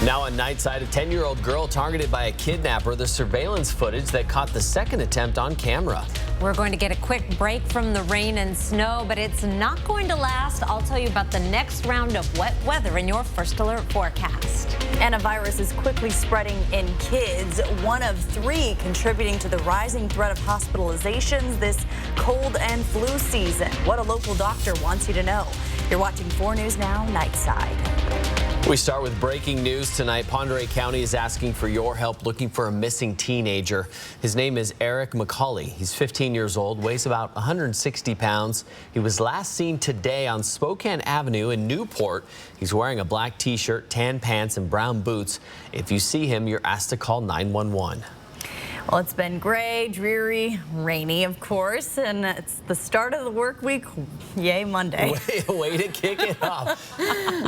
Now on Nightside, a 10-year-old girl targeted by a kidnapper, the surveillance footage that caught the second attempt on camera. We're going to get a quick break from the rain and snow, but it's not going to last. I'll tell you about the next round of wet weather in your first alert forecast. And a virus is quickly spreading in kids, one of 3 contributing to the rising threat of hospitalizations this cold and flu season. What a local doctor wants you to know. You're watching 4 News Now, Nightside. We start with breaking news tonight. Pend Oreille County is asking for your help looking for a missing teenager. His name is Eric McCauley. He's 15 years old, weighs about 160 pounds. He was last seen today on Spokane Avenue in Newport. He's wearing a black t-shirt, tan pants, and brown boots. If you see him, you're asked to call 911. Well, it's been gray, dreary, rainy, of course, and it's the start of the work week. Yay, Monday. Way to kick it off.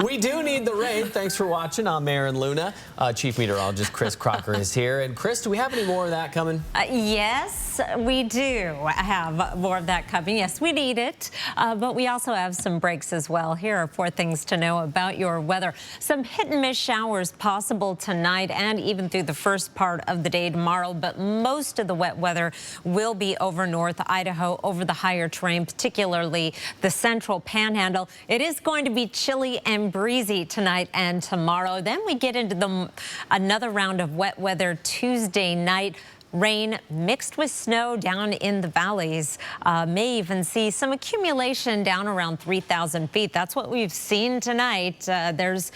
We do need the rain. Thanks for watching. I'm Aaron Luna. Chief Meteorologist Chris Crocker is here. And Chris, do we have any more of that coming? Yes, we do have more of that coming. Yes, we need it. But we also have some breaks as well. Here are 4 things to know about your weather. Some hit and miss showers possible tonight and even through the first part of the day tomorrow. But most of the wet weather will be over north Idaho, over the higher terrain, particularly the central panhandle. It is going to be chilly and breezy tonight and tomorrow. Then we get into another round of wet weather Tuesday night. Rain mixed with snow down in the valleys. May even see some accumulation down around 3,000 feet. That's what we've seen tonight. There's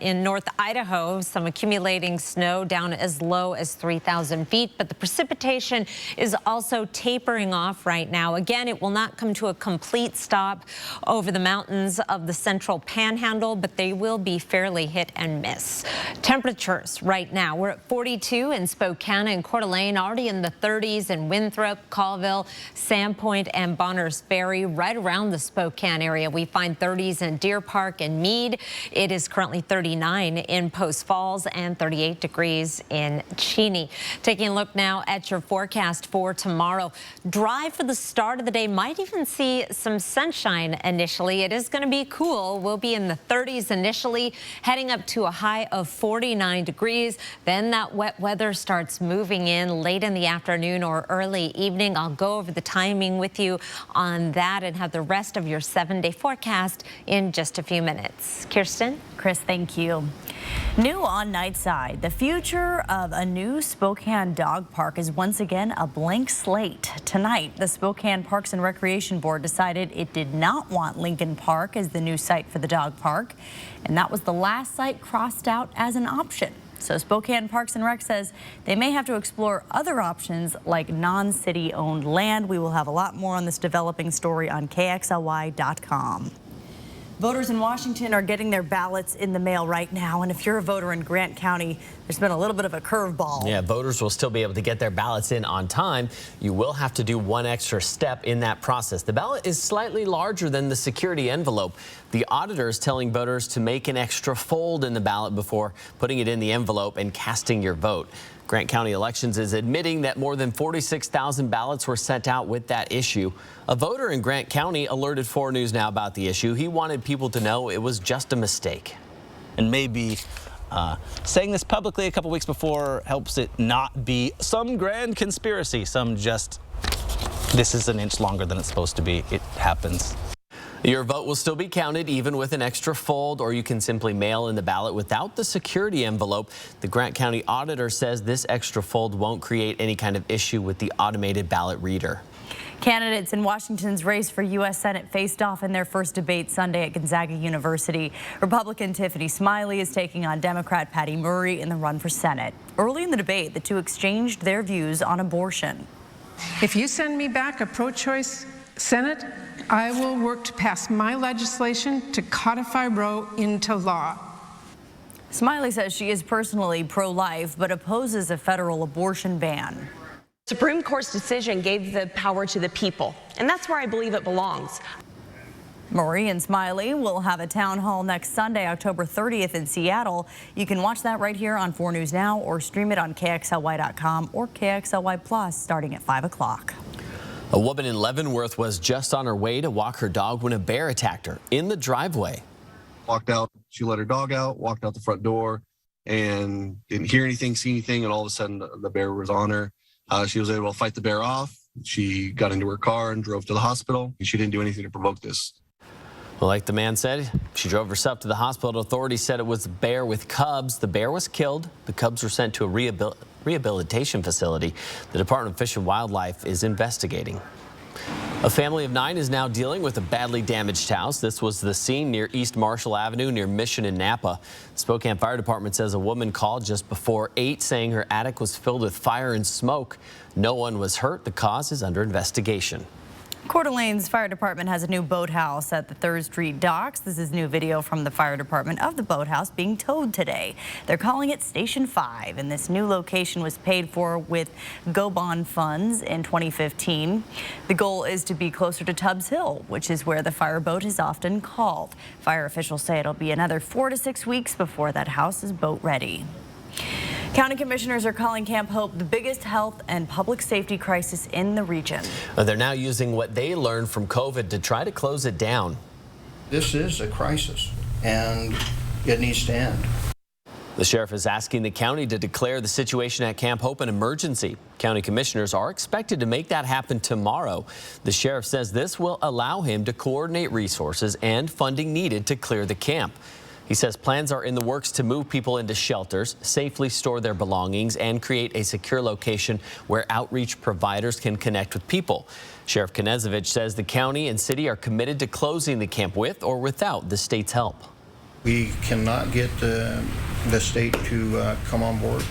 in North Idaho some accumulating snow down as low as 3,000 feet. But the precipitation is also tapering off right now. Again, it will not come to a complete stop over the mountains of the central panhandle, but they will be fairly hit and miss. Temperatures right now, we're at 42 in Spokane and Coeur d'Alene, already in the 30s in Winthrop, Colville, Sandpoint, and Bonners Ferry. Right around the Spokane area, we find 30s in Deer Park and Meade. It is currently 39 in Post Falls and 38 degrees in Cheney. Taking a look now at your forecast for tomorrow. Dry for the start of the day. Might even see some sunshine initially. It is going to be cool. We'll be in the 30s initially, heading up to a high of 49 degrees. Then that wet weather starts moving in late in the afternoon or early evening. I'll go over the timing with you on that and have the rest of your 7-day forecast in just a few minutes. Kirsten? Chris, thank you. New on Nightside, the future of a new Spokane dog park is once again a blank slate. Tonight, the Spokane Parks and Recreation Board decided it did not want Lincoln Park as the new site for the dog park, and that was the last site crossed out as an option. So Spokane Parks and Rec says they may have to explore other options like non-city owned land. We will have a lot more on this developing story on KXLY.com. Voters in Washington are getting their ballots in the mail right now. And if you're a voter in Grant County, there's been a little bit of a curveball. Yeah, voters will still be able to get their ballots in on time. You will have to do one extra step in that process. The ballot is slightly larger than the security envelope. The auditor is telling voters to make an extra fold in the ballot before putting it in the envelope and casting your vote. Grant County Elections is admitting that more than 46,000 ballots were sent out with that issue. A voter in Grant County alerted 4 News Now about the issue. He wanted people to know it was just a mistake. And maybe saying this publicly a couple weeks before helps it not be some grand conspiracy, some just this is an inch longer than it's supposed to be. It happens. Your vote will still be counted even with an extra fold, or you can simply mail in the ballot without the security envelope. The Grant County auditor says this extra fold won't create any kind of issue with the automated ballot reader. Candidates in Washington's race for U.S. Senate faced off in their first debate Sunday at Gonzaga University. Republican Tiffany Smiley is taking on Democrat Patty Murray in the run for Senate. Early in the debate, the two exchanged their views on abortion. If you send me back a pro-choice Senate, I will work to pass my legislation to codify Roe into law. Smiley says she is personally pro-life but opposes a federal abortion ban. Supreme Court's decision gave the power to the people, and that's where I believe it belongs. Murray and Smiley will have a town hall next Sunday, October 30th in Seattle. You can watch that right here on 4 News Now or stream it on KXLY.com or KXLY Plus starting at 5 o'clock. A woman in Leavenworth was just on her way to walk her dog when a bear attacked her in the driveway. Walked out, she let her dog out, walked out the front door, and didn't hear anything, see anything, and all of a sudden the bear was on her. She was able to fight the bear off. She got into her car and drove to the hospital. She didn't do anything to provoke this. Well, like the man said, she drove herself to the hospital. Authorities said it was a bear with cubs. The bear was killed. The cubs were sent to a rehabilitation facility. The Department of Fish and Wildlife is investigating. A family of 9 is now dealing with a badly damaged house. This was the scene near East Marshall Avenue near Mission and Napa. Spokane Fire Department says a woman called just before 8 saying her attic was filled with fire and smoke. No one was hurt. The cause is under investigation. Coeur d'Alene's fire department has a new boathouse at the 3rd Street docks. This is new video from the fire department of the boathouse being towed today. They're calling it Station 5, and this new location was paid for with Go Bond funds in 2015. The goal is to be closer to Tubbs Hill, which is where the fireboat is often called. Fire officials say it'll be another 4 to 6 weeks before that house is boat ready. County commissioners are calling Camp Hope the biggest health and public safety crisis in the region. They're now using what they learned from COVID to try to close it down. This is a crisis, and it needs to end. The sheriff is asking the county to declare the situation at Camp Hope an emergency. County commissioners are expected to make that happen tomorrow. The sheriff says this will allow him to coordinate resources and funding needed to clear the camp. He says plans are in the works to move people into shelters, safely store their belongings, and create a secure location where outreach providers can connect with people. Sheriff Knezovich says the county and city are committed to closing the camp with or without the state's help. We cannot get the state to come on board.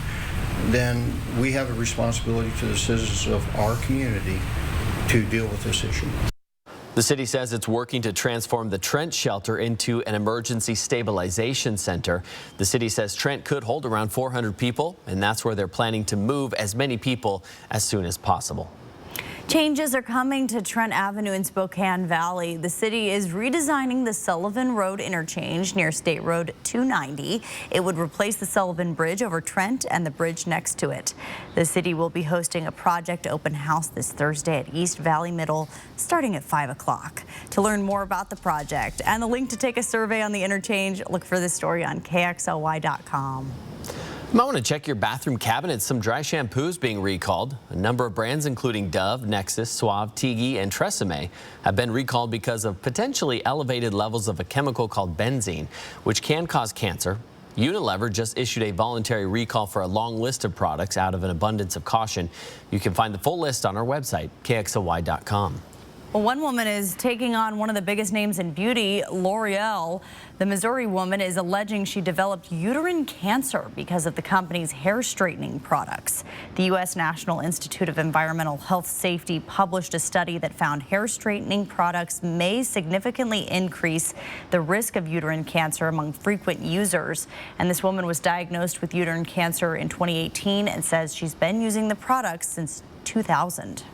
Then we have a responsibility to the citizens of our community to deal with this issue. The city says it's working to transform the Trent shelter into an emergency stabilization center. The city says Trent could hold around 400 people, and that's where they're planning to move as many people as soon as possible. Changes are coming to Trent Avenue in Spokane Valley. The city is redesigning the Sullivan Road interchange near State Road 290. It would replace the Sullivan Bridge over Trent and the bridge next to it. The city will be hosting a project open house this Thursday at East Valley Middle starting at 5 o'clock. To learn more about the project and the link to take a survey on the interchange, look for this story on KXLY.com. You might want to check your bathroom cabinets. Some dry shampoos being recalled. A number of brands including Dove, Nexus, Suave, Tigi, and Tresemme have been recalled because of potentially elevated levels of a chemical called benzene, which can cause cancer. Unilever just issued a voluntary recall for a long list of products out of an abundance of caution. You can find the full list on our website, KXLY.com. Well, one woman is taking on one of the biggest names in beauty, L'Oreal. The Missouri woman is alleging she developed uterine cancer because of the company's hair straightening products. The U.S. National Institute of Environmental Health Safety published a study that found hair straightening products may significantly increase the risk of uterine cancer among frequent users. And this woman was diagnosed with uterine cancer in 2018 and says she's been using the products since 2000.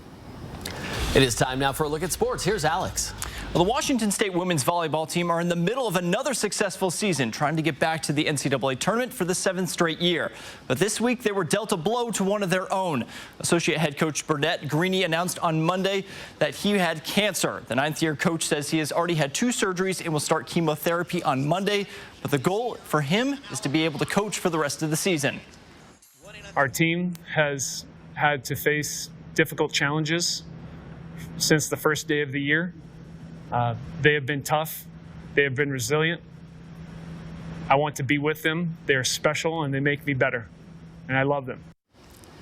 It is time now for a look at sports. Here's Alex. Well, the Washington State women's volleyball team are in the middle of another successful season, trying to get back to the NCAA tournament for the 7th straight year. But this week, they were dealt a blow to one of their own. Associate head coach Burnett Greeny announced on Monday that he had cancer. The 9th-year coach says he has already had 2 surgeries and will start chemotherapy on Monday. But the goal for him is to be able to coach for the rest of the season. Our team has had to face difficult challenges since the first day of the year. They have been tough. They have been resilient. I want to be with them. They're special and they make me better. And I love them.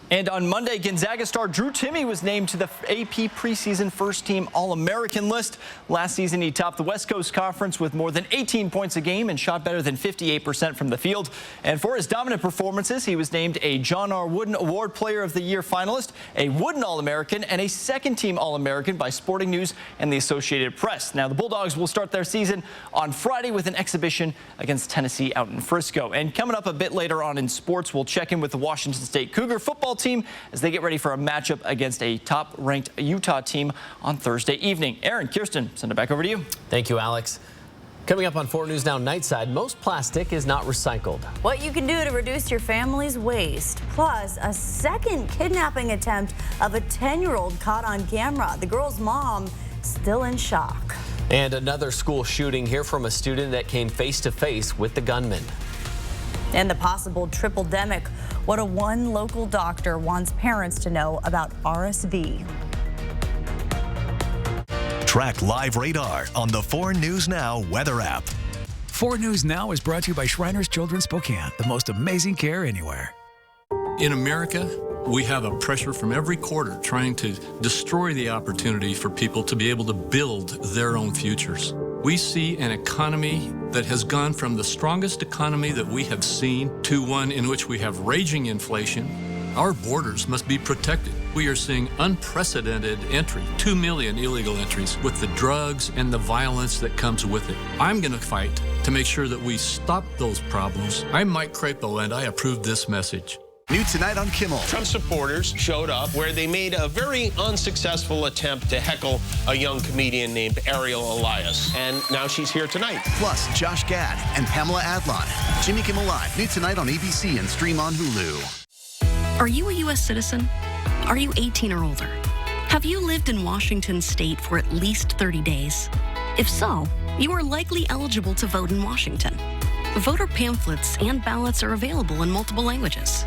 And on Monday, Gonzaga star Drew Timme was named to the AP preseason first-team All-American list. Last season, he topped the West Coast Conference with more than 18 points a game and shot better than 58% from the field. And for his dominant performances, he was named a John R. Wooden Award Player of the Year finalist, a Wooden All-American, and a second-team All-American by Sporting News and the Associated Press. Now, the Bulldogs will start their season on Friday with an exhibition against Tennessee out in Frisco. And coming up a bit later on in sports, we'll check in with the Washington State Cougar football team as they get ready for a matchup against a top-ranked Utah team on Thursday evening. Aaron, Kirsten, send it back over to you. Thank you, Alex. Coming up on 4 News Now Nightside, most plastic is not recycled. What you can do to reduce your family's waste, plus a second kidnapping attempt of a 10-year-old caught on camera. The girl's mom still in shock. And another school shooting. Here from a student that came face-to-face with the gunman. And the possible triple-demic, what one local doctor wants parents to know about RSV. Track live radar on the 4 News Now weather app. 4 News Now is brought to you by Shriners Children's Spokane, the most amazing care anywhere. In America, we have a pressure from every quarter trying to destroy the opportunity for people to be able to build their own futures. We see an economy that has gone from the strongest economy that we have seen to one in which we have raging inflation. Our borders must be protected. We are seeing unprecedented entry, 2 million illegal entries, with the drugs and the violence that comes with it. I'm going to fight to make sure that we stop those problems. I'm Mike Crapo, and I approve this message. New tonight on Kimmel. Trump supporters showed up where they made a very unsuccessful attempt to heckle a young comedian named Ariel Elias. And now she's here tonight. Plus, Josh Gad and Pamela Adlon. Jimmy Kimmel Live. New tonight on ABC and stream on Hulu. Are you a U.S. citizen? Are you 18 or older? Have you lived in Washington state for at least 30 days? If so, you are likely eligible to vote in Washington. Voter pamphlets and ballots are available in multiple languages.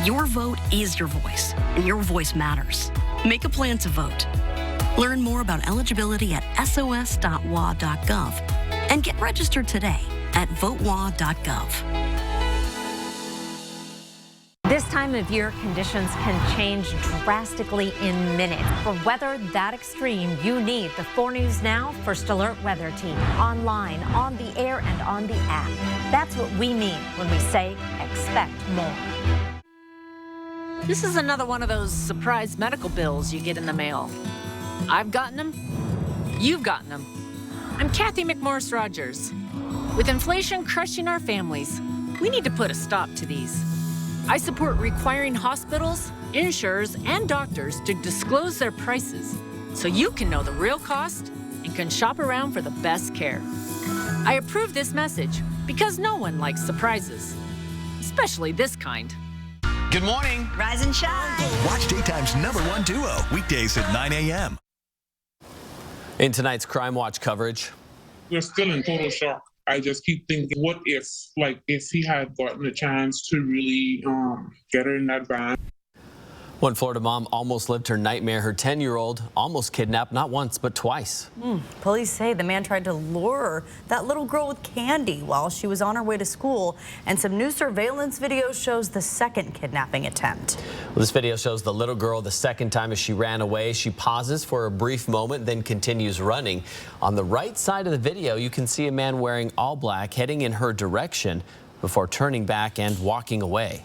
Your vote is your voice, and your voice matters. Make a plan to vote. Learn more about eligibility at sos.wa.gov and get registered today at votewa.gov. This time of year, conditions can change drastically in minutes. For weather that extreme, you need the 4 News Now First Alert Weather Team. Online, on the air, and on the app. That's what we mean when we say expect more. This is another one of those surprise medical bills you get in the mail. I've gotten them. You've gotten them. I'm Kathy McMorris Rogers. With inflation crushing our families, we need to put a stop to these. I support requiring hospitals, insurers, and doctors to disclose their prices so you can know the real cost and can shop around for the best care. I approve this message because no one likes surprises, especially this kind. Good morning. Rise and shine. Watch Daytime's #1 duo, weekdays at 9 a.m. In tonight's Crime Watch coverage. We're still in total shock. I just keep thinking, what if, if he had gotten a chance to really get her in that van? One Florida mom almost lived her nightmare. Her 10-year-old almost kidnapped not once, but twice. Police say the man tried to lure that little girl with candy while she was on her way to school. And some new surveillance video shows the second kidnapping attempt. Well, this video shows the little girl the second time as she ran away. She pauses for a brief moment, then continues running. On the right side of the video, you can see a man wearing all black heading in her direction before turning back and walking away.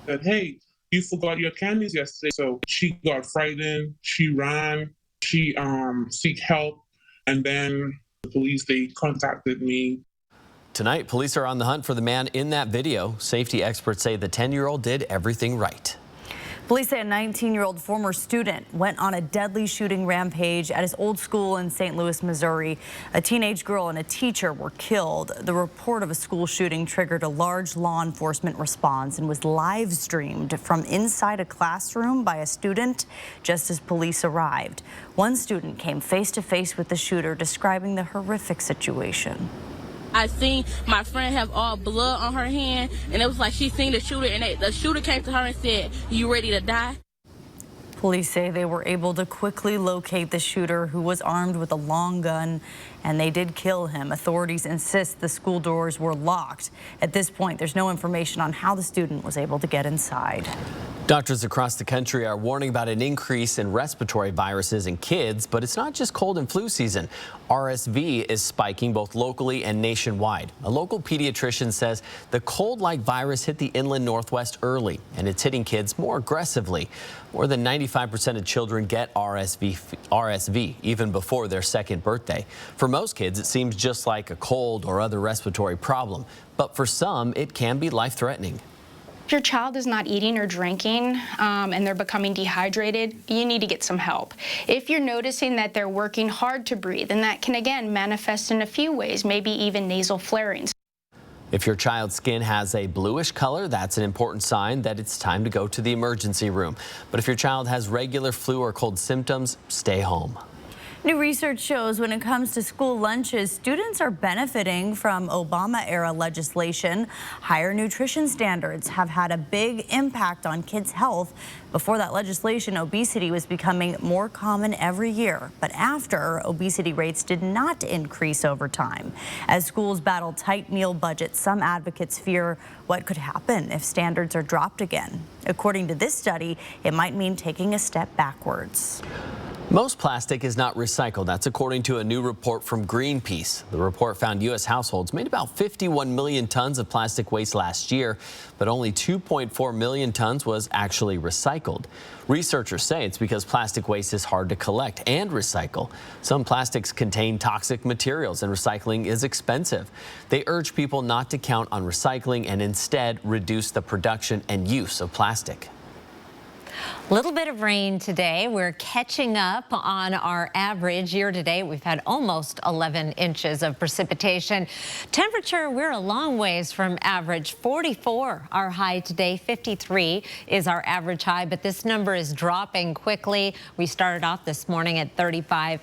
Said, hey, you forgot your candies yesterday. So she got frightened, she ran, she seek help, and then the police, they contacted me. Tonight, police are on the hunt for the man in that video. Safety experts say the 10-year-old did everything right. Police say a 19-year-old former student went on a deadly shooting rampage at his old school in St. Louis, Missouri. A teenage girl and a teacher were killed. The report of a school shooting triggered a large law enforcement response and was live streamed from inside a classroom by a student just as police arrived. One student came face to face with the shooter, describing the horrific situation. I seen my friend have all blood on her hand, and it was like she seen the shooter, and the shooter came to her and said, "You ready to die?" Police say they were able to quickly locate the shooter, who was armed with a long gun, and they did kill him. Authorities insist the school doors were locked. At this point, there's no information on how the student was able to get inside. Doctors across the country are warning about an increase in respiratory viruses in kids, but it's not just cold and flu season. RSV is spiking both locally and nationwide. A local pediatrician says the cold-like virus hit the inland Northwest early, and it's hitting kids more aggressively. More than 95% of children get RSV even before their second birthday. For most kids, it seems just like a cold or other respiratory problem, but for some, it can be life-threatening. If your child is not eating or drinking and they're becoming dehydrated, you need to get some help. If you're noticing that they're working hard to breathe, and that can again manifest in a few ways, maybe even nasal flarings. If your child's skin has a bluish color, that's an important sign that it's time to go to the emergency room. But if your child has regular flu or cold symptoms, stay home. New research shows when it comes to school lunches, students are benefiting from Obama-era legislation. Higher nutrition standards have had a big impact on kids' health. Before that legislation, obesity was becoming more common every year. But after, obesity rates did not increase over time. As schools battle tight meal budgets, some advocates fear what could happen if standards are dropped again. According to this study, it might mean taking a step backwards. Most plastic is not recycled. That's according to a new report from Greenpeace. The report found U.S. households made about 51 million tons of plastic waste last year, but only 2.4 million tons was actually recycled. Researchers say it's because plastic waste is hard to collect and recycle. Some plastics contain toxic materials and recycling is expensive. They urge people not to count on recycling and instead reduce the production and use of plastic. A little bit of rain today. We're catching up on our average year to date. We've had almost 11 inches of precipitation. Temperature, we're a long ways from average. 44 our high today. 53 is our average high, but this number is dropping quickly. We started off this morning at 35.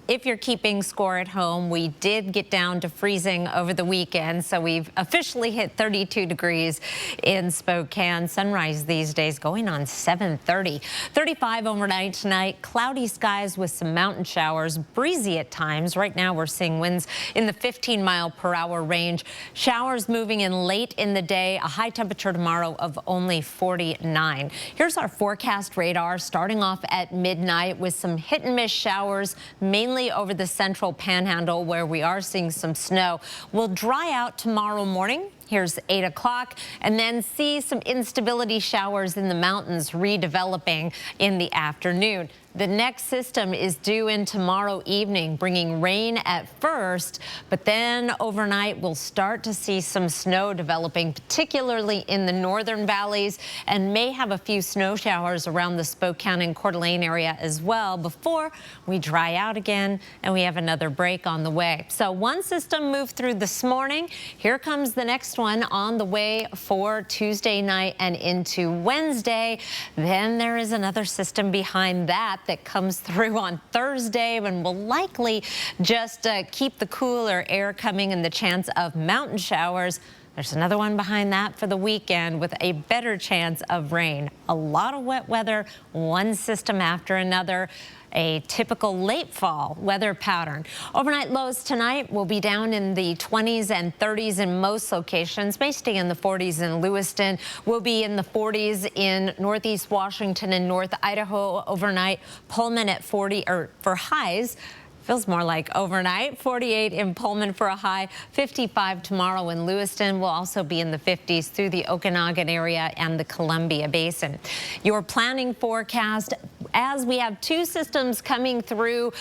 If you're keeping score at home, we did get down to freezing over the weekend, so we've officially hit 32 degrees in Spokane. Sunrise these days going on 7:30. 35 overnight tonight. Cloudy skies with some mountain showers. Breezy at times. Right now we're seeing winds in the 15-mile-per-hour range. Showers moving in late in the day. A high temperature tomorrow of only 49. Here's our forecast radar starting off at midnight with some hit-and-miss showers, mainly over the central panhandle where we are seeing some snow. Will dry out tomorrow morning. Here's 8 o'clock, and then see some instability showers in the mountains redeveloping in the afternoon. The next system is due in tomorrow evening, bringing rain at first, but then overnight we'll start to see some snow developing, particularly in the northern valleys, and may have a few snow showers around the Spokane and Coeur d'Alene area as well before we dry out again and we have another break on the way. So one system moved through this morning. Here comes the next one on the way for Tuesday night and into Wednesday. Then there is another system behind that comes through on Thursday and will likely just keep the cooler air coming and the chance of mountain showers. There's another one behind that for the weekend with a better chance of rain. A lot of wet weather, one system after another. A typical late fall weather pattern. Overnight lows tonight will be down in the 20s and 30s in most locations. May stay in the 40s in Lewiston. Will be in the 40s in Northeast Washington and North Idaho overnight. Pullman at 40 for highs. Feels more like overnight. 48 in Pullman for a high. 55 tomorrow in Lewiston. Will also be in the 50s through the Okanagan area and the Columbia Basin. Your planning forecast, as we have two systems coming through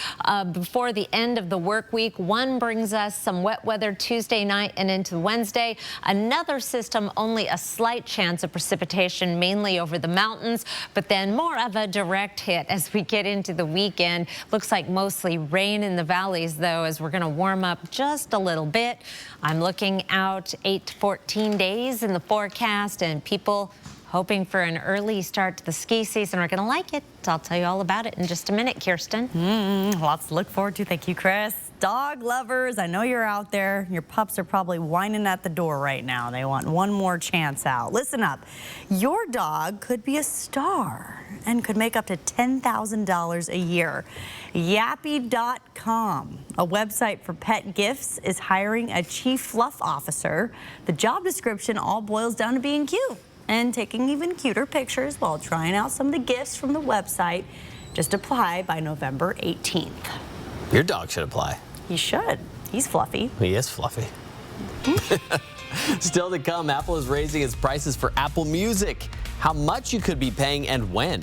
before the end of the work week. One brings us some wet weather Tuesday night and into Wednesday. Another system, only a slight chance of precipitation, mainly over the mountains, but then more of a direct hit as we get into the weekend. Looks like mostly rain in the valleys, though, as we're going to warm up just a little bit. I'm looking out 8 to 14 days in the forecast, and people hoping for an early start to the ski season are going to like it. I'll tell you all about it in just a minute, Kirsten. Lots to look forward to. Thank you, Chris. Dog lovers, I know you're out there. Your pups are probably whining at the door right now. They want one more chance out. Listen up. Your dog could be a star and could make up to $10,000 a year. Yappy.com, a website for pet gifts, is hiring a chief fluff officer. The job description all boils down to being cute and taking even cuter pictures while trying out some of the gifts from the website. Just apply by November 18th. Your dog should apply. He should. He's fluffy. He is fluffy. Still to come, Apple is raising its prices for Apple Music. How much you could be paying and when.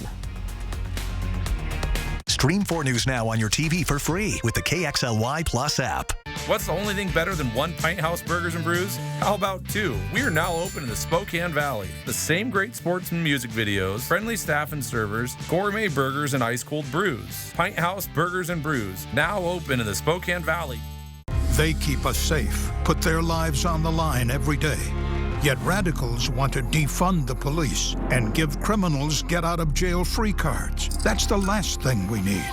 Stream 4 News now on your TV for free with the KXLY Plus app. What's the only thing better than one Pint House Burgers and Brews? How about two? We are now open in the Spokane Valley. The same great sports and music videos, friendly staff and servers, gourmet burgers and ice-cold brews. Pint House Burgers and Brews, now open in the Spokane Valley. They keep us safe, put their lives on the line every day. Yet radicals want to defund the police and give criminals get-out-of-jail-free cards. That's the last thing we need.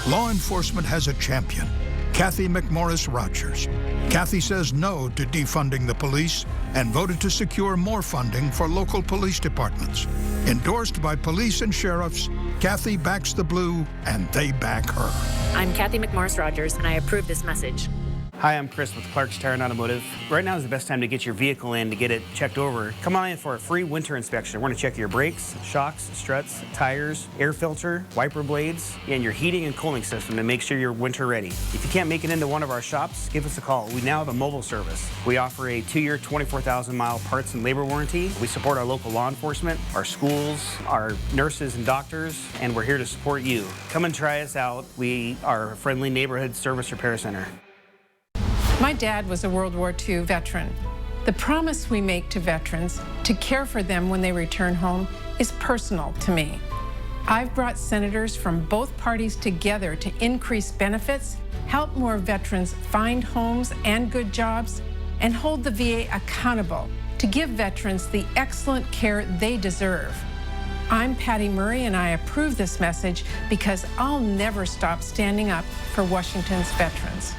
law enforcement has a champion, Kathy McMorris Rogers. Kathy says no to defunding the police and voted to secure more funding for local police departments. Endorsed by police and sheriffs, Kathy backs the blue and they back her. I'm Kathy McMorris Rogers, and I approve this message. Hi, I'm Chris with Clark's Tire and Automotive. Right now is the best time to get your vehicle in to get it checked over. Come on in for a free winter inspection. We're going to check your brakes, shocks, struts, tires, air filter, wiper blades, and your heating and cooling system to make sure you're winter ready. If you can't make it into one of our shops, give us a call. We now have a mobile service. We offer a 2-year, 24,000-mile parts and labor warranty. We support our local law enforcement, our schools, our nurses and doctors, and we're here to support you. Come and try us out. We are a friendly neighborhood service repair center. My dad was a World War II veteran. The promise we make to veterans to care for them when they return home is personal to me. I've brought senators from both parties together to increase benefits, help more veterans find homes and good jobs, and hold the VA accountable to give veterans the excellent care they deserve. I'm Patty Murray, and I approve this message because I'll never stop standing up for Washington's veterans.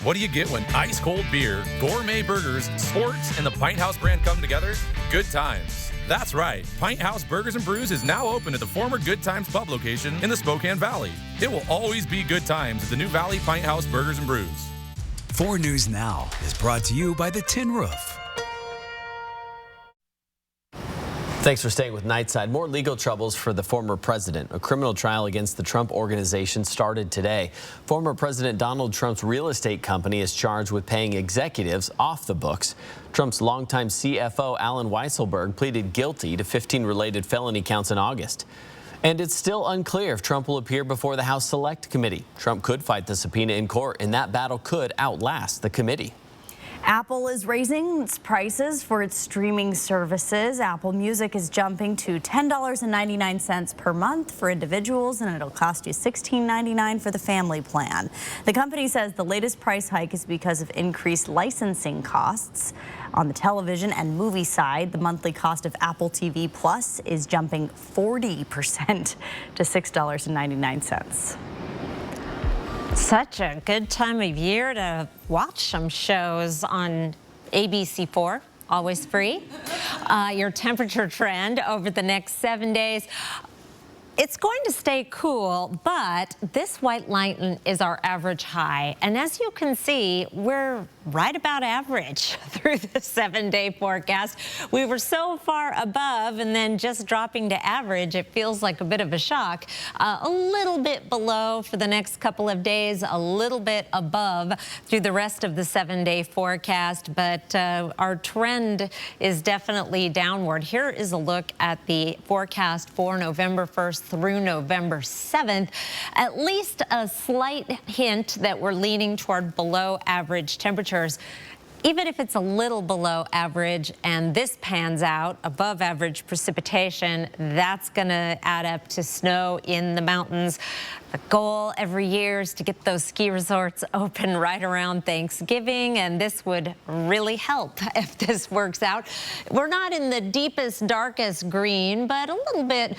What do you get when ice-cold beer, gourmet burgers, sports, and the Pint House brand come together? Good times. That's right. Pint House Burgers and Brews is now open at the former Good Times Pub location in the Spokane Valley. It will always be good times at the new Valley Pint House Burgers and Brews. 4 News Now is brought to you by the Tin Roof. Thanks for staying with Nightside. More legal troubles for the former president. A criminal trial against the Trump Organization started today. Former President Donald Trump's real estate company is charged with paying executives off the books. Trump's longtime CFO, Alan Weisselberg, pleaded guilty to 15 related felony counts in August. And it's still unclear if Trump will appear before the House Select Committee. Trump could fight the subpoena in court, and that battle could outlast the committee. Apple is raising its prices for its streaming services. Apple Music is jumping to $10.99 per month for individuals, and it'll cost you $16.99 for the family plan. The company says the latest price hike is because of increased licensing costs. On the television and movie side, the monthly cost of Apple TV Plus is jumping 40% to $6.99. Such a good time of year to watch some shows on ABC4, always free. Your temperature trend over the next 7 days. It's going to stay cool, but this white line is our average high. And as you can see, we're right about average through the 7-day forecast. We were so far above and then just dropping to average, it feels like a bit of a shock. A little bit below for the next couple of days, a little bit above through the rest of the 7-day forecast, but our trend is definitely downward. Here is a look at the forecast for November 1st through November 7th. At least a slight hint that we're leaning toward below average temperatures. Even if it's a little below average and this pans out, above average precipitation, that's going to add up to snow in the mountains. The goal every year is to get those ski resorts open right around Thanksgiving, and this would really help if this works out. We're not in the deepest, darkest green, but a little bit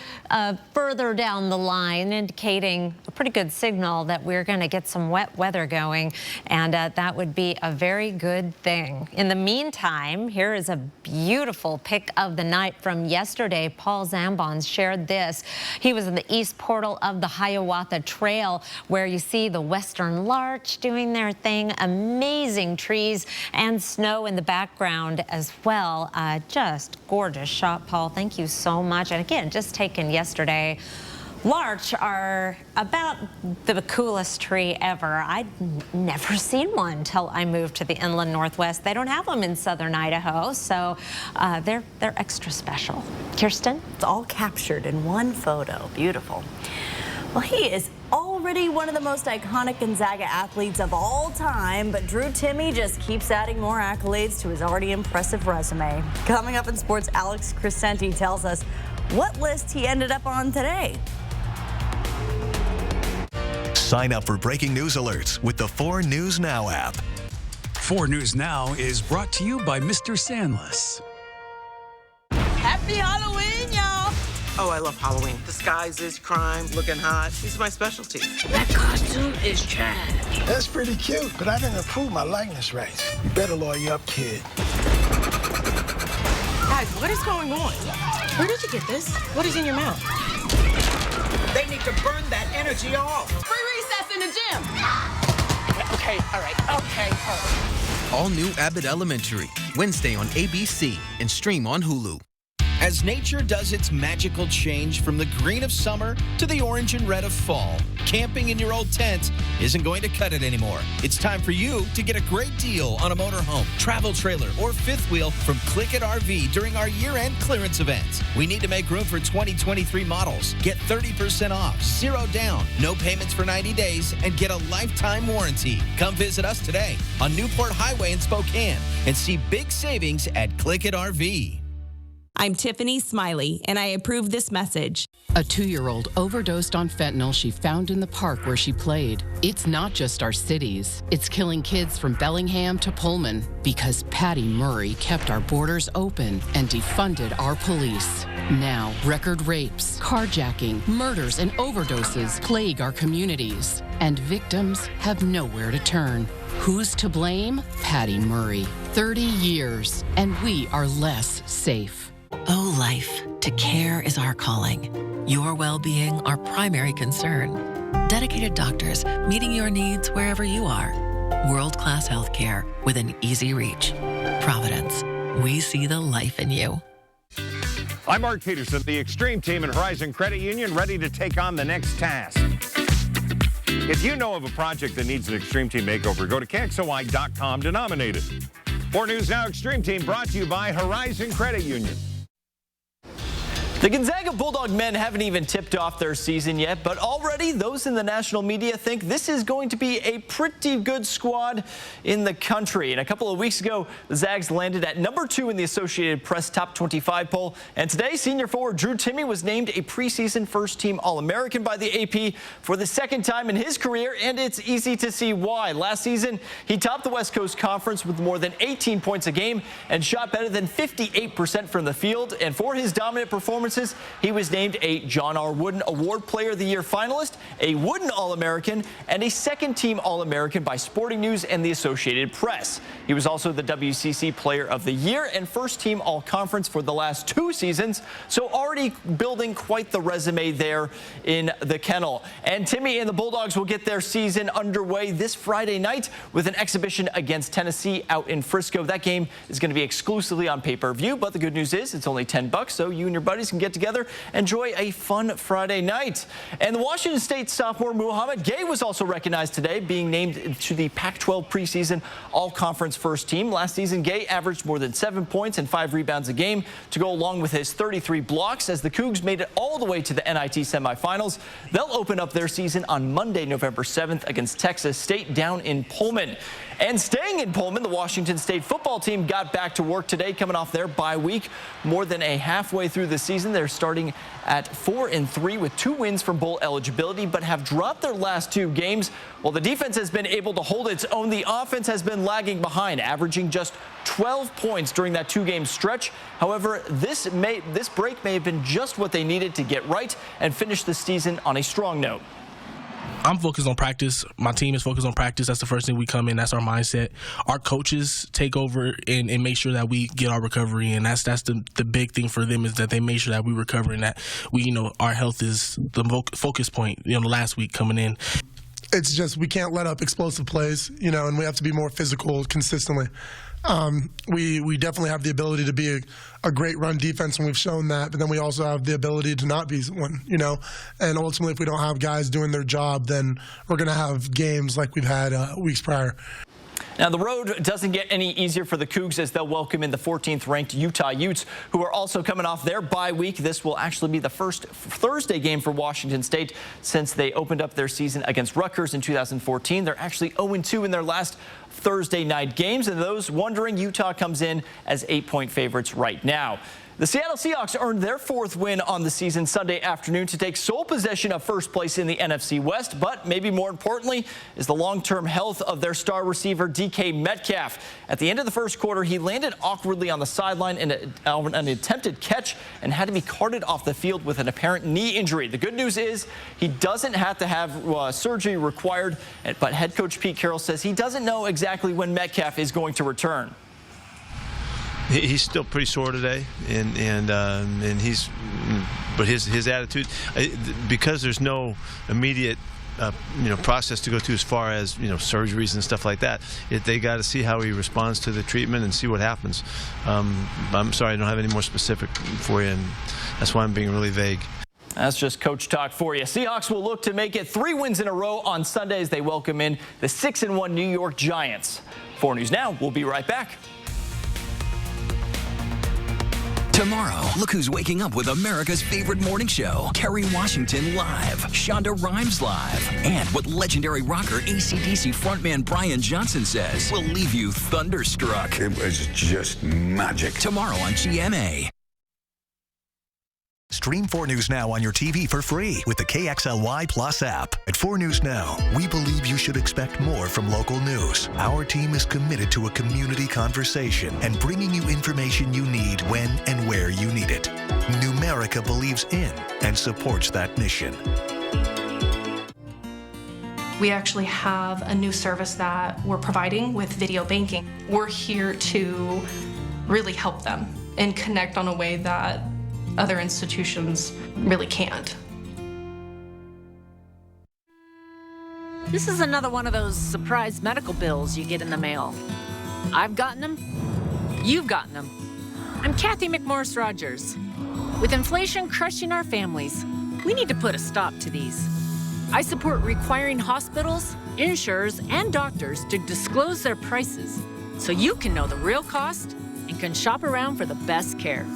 further down the line, indicating a pretty good signal that we're going to get some wet weather going, and that would be a very good thing. In the meantime, here is a beautiful pic of the night from yesterday. Paul Zambons shared this. He was in the east portal of the Hiawatha Trail, where you see the western larch doing their thing. Amazing trees and snow in the background as well. Just gorgeous shot, Paul. Thank you so much. And again, just taken yesterday. Larch are about the coolest tree ever. I'd never seen one until I moved to the inland Northwest. They don't have them in southern Idaho, so they're extra special. Kirsten? It's all captured in one photo. Beautiful. Well, he is already one of the most iconic Gonzaga athletes of all time, but Drew Timme just keeps adding more accolades to his already impressive resume. Coming up in sports, Alex Crescenti tells us what list he ended up on today. Sign up for breaking news alerts with the 4 News Now app. 4 News Now is brought to you by Mr. Sandless. Happy Halloween, y'all! Oh, I love Halloween. Disguises, crime, looking hot. These are my specialty. That costume is trash. That's pretty cute, but I didn't approve my likeness rights. You better lawyer up, kid. Guys, what is going on? Where did you get this? What is in your mouth? They need to burn that energy off. Free recess in the gym. Okay, all right. All new Abbott Elementary, Wednesday on ABC and stream on Hulu. As nature does its magical change from the green of summer to the orange and red of fall, camping in your old tent isn't going to cut it anymore. It's time for you to get a great deal on a motorhome, travel trailer, or fifth wheel from Click It RV during our year-end clearance event. We need to make room for 2023 models. Get 30% off, 0 down, no payments for 90 days, and get a lifetime warranty. Come visit us today on Newport Highway in Spokane and see big savings at Click It RV. I'm Tiffany Smiley, and I approve this message. A 2-year-old overdosed on fentanyl she found in the park where she played. It's not just our cities. It's killing kids from Bellingham to Pullman because Patty Murray kept our borders open and defunded our police. Now, record rapes, carjacking, murders, and overdoses plague our communities, and victims have nowhere to turn. Who's to blame? Patty Murray. 30 years, and we are less safe. Oh, life, to care is our calling. Your well-being our primary concern. Dedicated doctors meeting your needs wherever you are. World-class healthcare within easy reach. Providence, we see the life in you. I'm Mark Peterson, the Extreme Team and Horizon Credit Union, ready to take on the next task. If you know of a project that needs an Extreme Team makeover, go to KXOY.com to nominate it. For News Now Extreme Team, brought to you by Horizon Credit Union. The Gonzaga Bulldog men haven't even tipped off their season yet, but already those in the national media think this is going to be a pretty good squad in the country. And a couple of weeks ago, the Zags landed at number 2 in the Associated Press Top 25 poll. And today, senior forward Drew Timme was named a preseason first-team All-American by the AP for the second time in his career, and it's easy to see why. Last season, he topped the West Coast Conference with more than 18 points a game and shot better than 58% from the field. And for his dominant performance, he was named a John R. Wooden Award Player of the Year finalist, a Wooden All-American, and a second-team All-American by Sporting News and the Associated Press. He was also the WCC Player of the Year and first-team All-Conference for the last 2 seasons, so already building quite the resume there in the kennel. And Timme and the Bulldogs will get their season underway this Friday night with an exhibition against Tennessee out in Frisco. That game is going to be exclusively on pay-per-view, but the good news is it's only $10, so you and your buddies can get together, enjoy a fun Friday night. And the Washington State sophomore Muhammad Gay was also recognized today, being named to the Pac-12 preseason all-conference first team. Last season, Gay averaged more than 7 points and 5 rebounds a game to go along with his 33 blocks as the Cougs made it all the way to the NIT semifinals. They'll open up their season on Monday, November 7th against Texas State down in Pullman. And staying in Pullman, the Washington State football team got back to work today, coming off their bye week. More than a halfway through the season, they're starting at 4-3 with 2 wins from bowl eligibility, but have dropped their last 2 games. While the defense has been able to hold its own, the offense has been lagging behind, averaging just 12 points during that 2-game stretch. However, this break may have been just what they needed to get right and finish the season on a strong note. I'm focused on practice. My team is focused on practice. That's the first thing we come in. That's our mindset. Our coaches take over and make sure that we get our recovery, and that's the big thing for them is that they make sure that we recover and that we, our health is the focus point. Last week coming in. It's just we can't let up explosive plays, and we have to be more physical consistently. We definitely have the ability to be a great run defense, and we've shown that, but then we also have the ability to not be one, and ultimately if we don't have guys doing their job, then we're going to have games like we've had weeks prior. Now, the road doesn't get any easier for the Cougs as they'll welcome in the 14th-ranked Utah Utes, who are also coming off their bye week. This will actually be the first Thursday game for Washington State since they opened up their season against Rutgers in 2014. They're actually 0-2 in their last Thursday night games, and those wondering, Utah comes in as 8-point favorites right now. The Seattle Seahawks earned their 4th win on the season Sunday afternoon to take sole possession of first place in the NFC West, but maybe more importantly is the long-term health of their star receiver DK Metcalf. At the end of the first quarter, he landed awkwardly on the sideline in an attempted catch and had to be carted off the field with an apparent knee injury. The good news is he doesn't have to have surgery required, but head coach Pete Carroll says he doesn't know exactly when Metcalf is going to return. He's still pretty sore today, and he's, but his attitude, because there's no immediate process to go through as far as surgeries and stuff like that. They got to see how he responds to the treatment and see what happens. I'm sorry, I don't have any more specific for you, and that's why I'm being really vague. That's just coach talk for you. Seahawks will look to make it 3 wins in a row on Sunday as they welcome in the 6-1 New York Giants. 4 News Now, we'll be right back. Tomorrow, look who's waking up with America's favorite morning show. Kerry Washington live, Shonda Rhimes live, and what legendary rocker AC/DC frontman Brian Johnson says will leave you thunderstruck. It was just magic. Tomorrow on GMA. Stream 4 News Now on your TV for free with the KXLY Plus app. At 4 News Now, we believe you should expect more from local news. Our team is committed to a community conversation and bringing you information you need when and where you need it. Numerica believes in and supports that mission. We actually have a new service that we're providing with video banking. We're here to really help them and connect on a way that other institutions really can't. This is another one of those surprise medical bills you get in the mail. I've gotten them. You've gotten them. I'm Kathy McMorris Rogers. With inflation crushing our families, we need to put a stop to these. I support requiring hospitals, insurers, and doctors to disclose their prices so you can know the real cost and can shop around for the best care.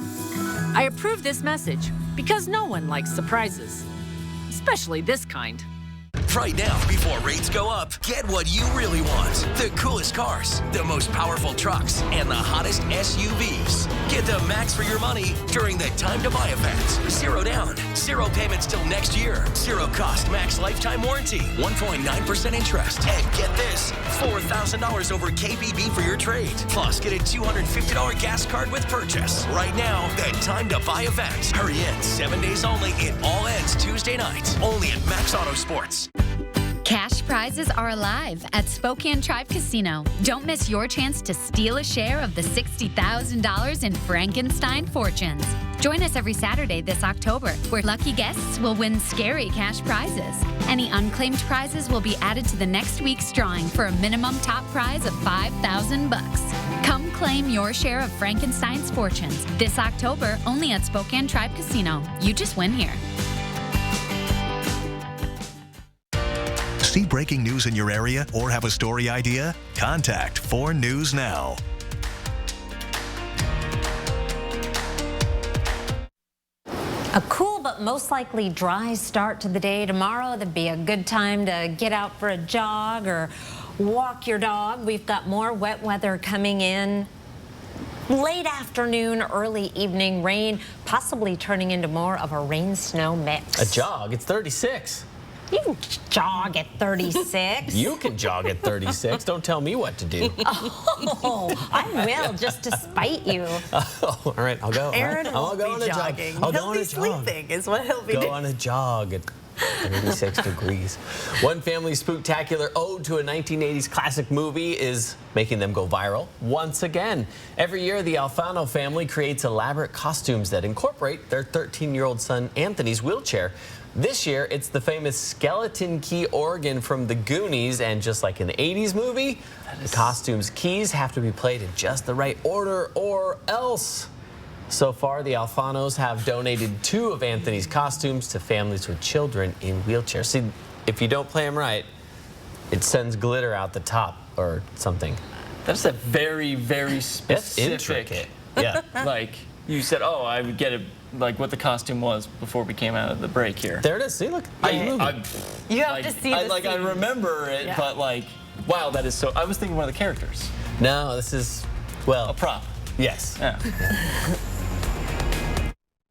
I approve this message because no one likes surprises, especially this kind. Right now, before rates go up, get what you really want. The coolest cars, the most powerful trucks, and the hottest SUVs. Get the max for your money during the Time to Buy event. 0 down, 0 payments till next year. 0 cost, max lifetime warranty, 1.9% interest. And get this, $4,000 over KBB for your trade. Plus, get a $250 gas card with purchase. Right now, the Time to Buy event. Hurry in, 7 days only. It all ends Tuesday night. Only at Max Auto Sports. Cash prizes are alive at Spokane Tribe Casino. Don't miss your chance to steal a share of the $60,000 in Frankenstein fortunes. Join us every Saturday this October, where lucky guests will win scary cash prizes. Any unclaimed prizes will be added to the next week's drawing for a minimum top prize of $5,000. Come claim your share of Frankenstein's fortunes this October only at Spokane Tribe Casino. You just win here. See breaking news in your area or have a story idea? Contact 4 News Now. A cool but most likely dry start to the day tomorrow. That'd be a good time to get out for a jog or walk your dog. We've got more wet weather coming in. Late afternoon, early evening rain, possibly turning into more of a rain-snow mix. A jog? It's 36. You can jog at 36. You can jog at 36. Don't tell me what to do. Oh, I will, just to spite you. Oh, all right, I'll go. Aaron I'll go on a jogging. jog. I'll go He'll on be a jog. sleeping is what he'll be doing. Go on a jog at 36 degrees. One family spooktacular ode to a 1980s classic movie is making them go viral once again. Every year, the Alfano family creates elaborate costumes that incorporate their 13-year-old son Anthony's wheelchair. This year, it's the famous skeleton key organ from the Goonies, and just like in the 80s movie, the costume's keys have to be played in just the right order or else. So far, the Alfanos have donated 2 of Anthony's costumes to families with children in wheelchairs. See, if you don't play them right, it sends glitter out the top or something. That's a very, very specific. That's intricate. Yeah. Like, you said, oh, I would get it, like what the costume was before we came out of the break here. There it is. See, look. You have to see the I remember it, yeah. But like, wow, that is so. I was thinking one of the characters. No, this is, well, a prop. Yes. Yeah.